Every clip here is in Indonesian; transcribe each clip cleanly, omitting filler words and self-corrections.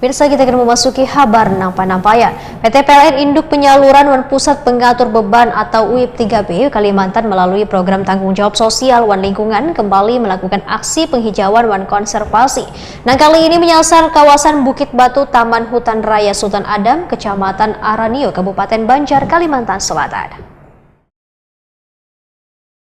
Mirsa, kita akan memasuki kabar nampayan. PT PLN Induk Penyaluran Wan Pusat Pengatur Beban atau UIP 3B Kalimantan melalui program tanggung jawab sosial Wan Lingkungan kembali melakukan aksi penghijauan Wan Konservasi. Nah, kali ini menyasar kawasan Bukit Batu Taman Hutan Raya Sultan Adam, Kecamatan Aranio, Kabupaten Banjar, Kalimantan Selatan.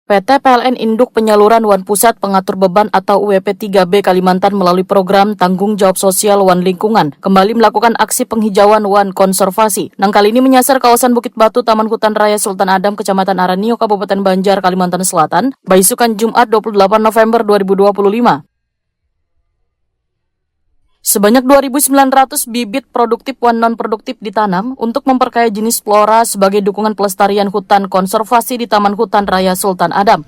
PT PLN Induk Penyaluran Wan Pusat Pengatur Beban atau UIP 3B Kalimantan melalui program Tanggung Jawab Sosial Wan Lingkungan kembali melakukan aksi penghijauan Wan Konservasi. Nah, kali ini menyasar kawasan Bukit Batu Taman Hutan Raya Sultan Adam, Kecamatan Aranio, Kabupaten Banjar, Kalimantan Selatan, Baisukan Jumat 28 November 2025. Sebanyak 2.900 bibit produktif wan non-produktif ditanam untuk memperkaya jenis flora sebagai dukungan pelestarian hutan konservasi di Taman Hutan Raya Sultan Adam.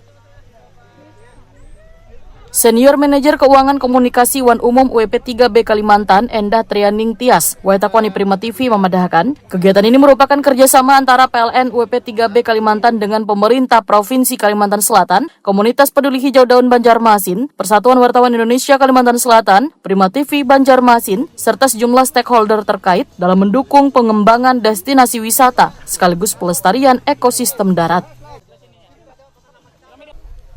Senior Manajer Keuangan Komunikasi Wan Umum UIP 3B Kalimantan, Endah Trianing Tias, Waitakoni Prima TV memadahkan, kegiatan ini merupakan kerjasama antara PLN UIP 3B Kalimantan dengan pemerintah Provinsi Kalimantan Selatan, Komunitas Peduli Hijau Daun Banjarmasin, Persatuan Wartawan Indonesia Kalimantan Selatan, Prima TV Banjarmasin, serta sejumlah stakeholder terkait dalam mendukung pengembangan destinasi wisata sekaligus pelestarian ekosistem darat.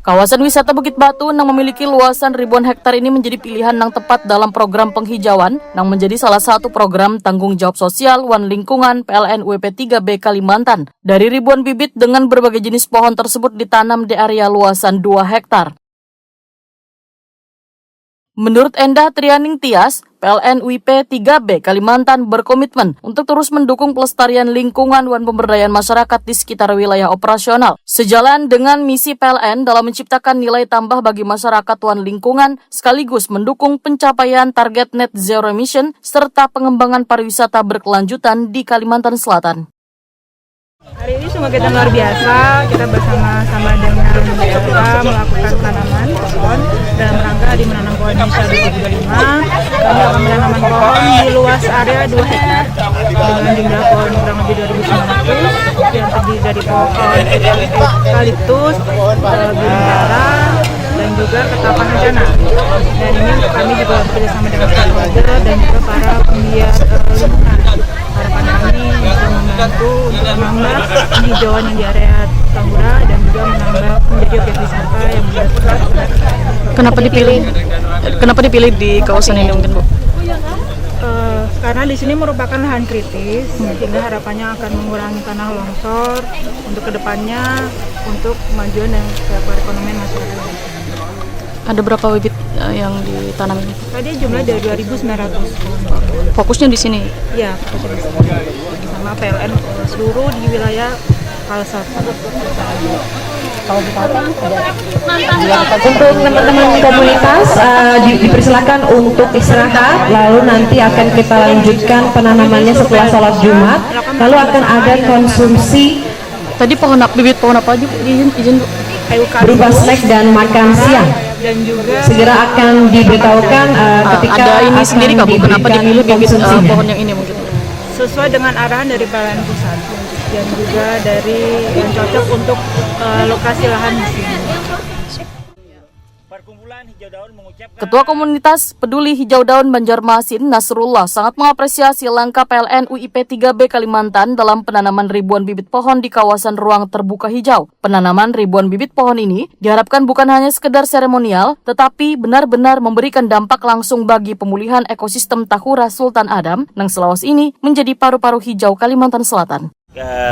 Kawasan wisata Bukit Batu yang memiliki luasan ribuan hektar ini menjadi pilihan yang tepat dalam program penghijauan yang menjadi salah satu program tanggung jawab sosial Wan Lingkungan PLN UIP 3B Kalimantan. Dari ribuan bibit dengan berbagai jenis pohon tersebut ditanam di area luasan 2 hektar. Menurut Endah Trianing Tias, PLN UIP 3B Kalimantan berkomitmen untuk terus mendukung pelestarian lingkungan dan pemberdayaan masyarakat di sekitar wilayah operasional. Sejalan dengan misi PLN dalam menciptakan nilai tambah bagi masyarakat wan lingkungan, sekaligus mendukung pencapaian target net zero emission serta pengembangan pariwisata berkelanjutan di Kalimantan Selatan. Hari ini sungguh kita luar biasa, kita bersama-sama dengan pemerintah melakukan tanaman pohon dalam rangka di menanam pohon Indonesia 2025. Kami akan menanam pohon di luas area 2 hektar dengan jumlah pohon kurang lebih 2.900 yang terdiri dari pohon eukaliptus, bintara, dan juga ketapang kencana. Dan ini kami juga bekerjasama dengan stakeholder dan juga para penggiat lingkungan. Harapan kami bisa membantu untuk menambah penghijauan yang di area Tambora dan juga menambah menjadi objek wisata yang menjadi. Kenapa dipilih di kawasan ini mungkin, Bu? Karena di sini merupakan lahan kritis, sehingga harapannya akan mengurangi tanah longsor untuk kedepannya untuk kemajuan dan perekonomian masyarakat. Ada berapa bibit yang ditanam ini? Tadi jumlah dari 2.900. Fokusnya di sini? Ya, fokusnya di sini. Sama PLN seluruh di wilayah Kalsat. Untuk teman-teman komunitas dipersilakan untuk istirahat, lalu nanti akan kita lanjutkan penanamannya setelah sholat Jumat, lalu akan ada konsumsi. Tadi bibit pohon apa aja? Izin Bu. Berupa snack dan makan siang. Dan juga segera akan diberitahukan ketika ada ini sendiri Kak Bu, kenapa dipilih bibit pohon yang ini mungkin? Sesuai dengan arahan dari PLN Pusat dan juga dari yang cocok untuk lokasi lahan di sini. Ketua Komunitas Peduli Hijau Daun Banjarmasin, Nasrullah, sangat mengapresiasi langkah PLN UIP 3B Kalimantan dalam penanaman ribuan bibit pohon di kawasan ruang terbuka hijau. Penanaman ribuan bibit pohon ini diharapkan bukan hanya sekedar seremonial, tetapi benar-benar memberikan dampak langsung bagi pemulihan ekosistem Tahura Sultan Adam yang selawas ini menjadi paru-paru hijau Kalimantan Selatan.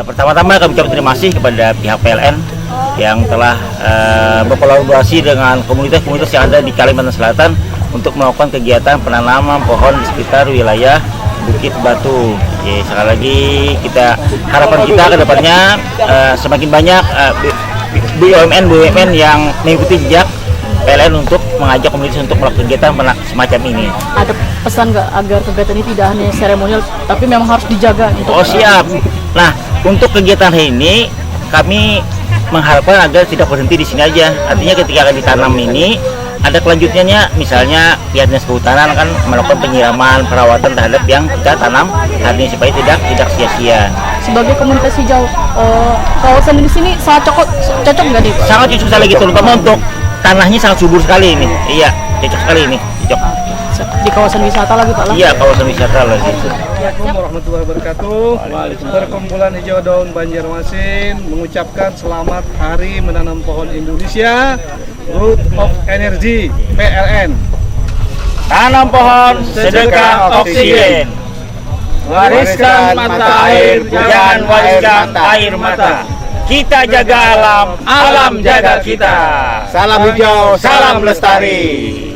Pertama-tama kami ucapkan terima kasih kepada pihak PLN yang telah berkolaborasi dengan komunitas-komunitas yang ada di Kalimantan Selatan untuk melakukan kegiatan penanaman pohon di sekitar wilayah Bukit Batu. Sekali lagi harapan kita ke depannya semakin banyak BUMN yang mengikuti jejak PLN untuk mengajak komunitas untuk melakukan kegiatan semacam ini. Ada pesan nggak agar kegiatan ini tidak hanya seremonial, tapi memang harus dijaga? Gitu. Oh siap. Nah, untuk kegiatan hari ini kami mengharapkan agar tidak berhenti di sini aja. Artinya ketika ditanam ini ada kelanjutannya, misalnya pihak dinas kehutanan kan melakukan penyiraman, perawatan terhadap yang kita tanam hari ini supaya tidak sia-sia. Sebagai komunitas hijau, kawasan di sini sangat cocok nggak nih? Sangat cocok sekali gitu, terutama untuk tanahnya sangat subur sekali ini. Iya, cocok sekali ini. Cocok. di kawasan wisata lagi Pak lah. Iya, kawasan wisata lagi. Assalamualaikum warahmatullahi wabarakatuh. Perkumpulan Hijau Daun Banjarmasin mengucapkan selamat Hari Menanam Pohon Indonesia, Root of Energy PLN. Tanam pohon, sedekah oksigen. Wariskan mata air, jangan wariskan air mata. Kita jaga alam, alam jaga kita. Salam hijau, salam lestari.